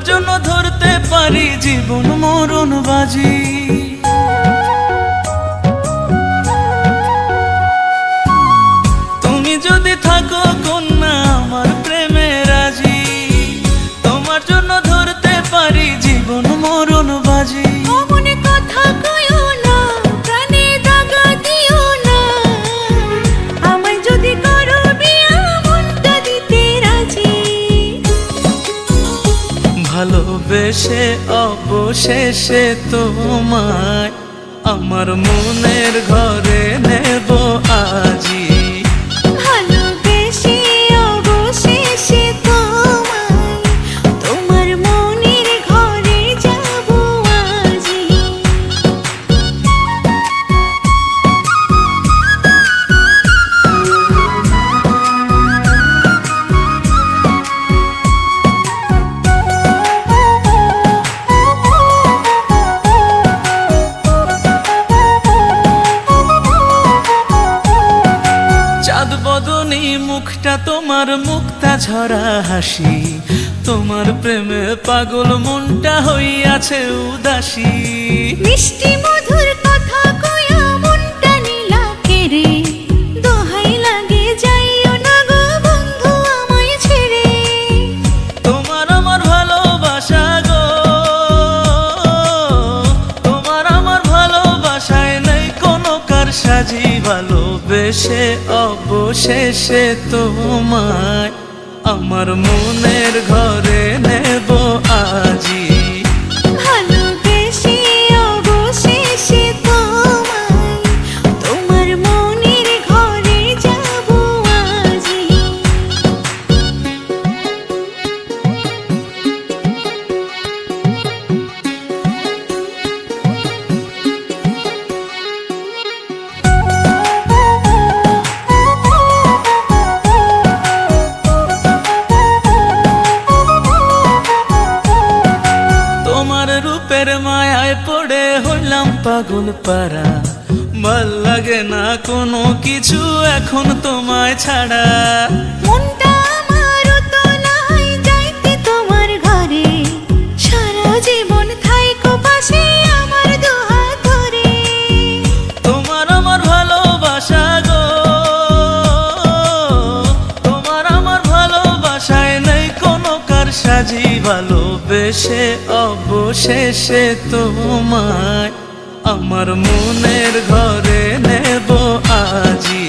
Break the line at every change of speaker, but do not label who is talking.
তোমার জন্য ধরতে পারি জীবন মরণ বাজি। তুমি যদি থাকো কন্যা আমার প্রেমে রাজি, তোমার জন্য ধরতে পারি জীবন মরণ বাজি।
মনে কথা কইও না, প্রাণে দাগা দিও না, আমায় যদি করো বিয়া মনটা দিতে রাজি।
ভালোবেসে অবশেষে তোমায় আমার মনের ঘরে নেব আজি।
ভালোবেসে অবশেষে তোমায় তোমার মনের ঘরে যাব আজি।
চাঁদ বদনী মুখটা তোমার মুক্তা ঝরা হাসি, তোমার প্রেমে পাগল মনটা হইয়াছে উদাসী।
মিষ্টি মধুর কথা কইয়া মনটা নিলা কেড়ে, দোহাই লাগে যাইও না গো বন্ধু আমায় ছেড়ে।
তোমার আমার ভালোবাসা গো, তোমার আমার ভালোবাসায় নেই কোনো কারসাজি। ভালোবেসে অবশেষে তোমায় আমার মনের ঘরে নেব আজি।
ভালোবেসে অবশেষে তোমায় তোমার মনের ঘরে যাব আজি।
তোমার রূপের মায়ায় পড়ে হইলাম পাগল পারা, ভাল লাগে না কোনো কিছু এখন তোমায় ছাড়া।
মনটা আমারও তো নাই যাইতে তোমার ঘরে, সারা জীবন থাইকো পাশে আমার দুহাত ধরে।
তোমার আমার ভালোবাসা গো, তোমার আমার ভালোবাসায় নেই কোনো কারসাজি। ভালোবেসে অবশেষে তোমায় আমার মনের ঘরে নেব আজি।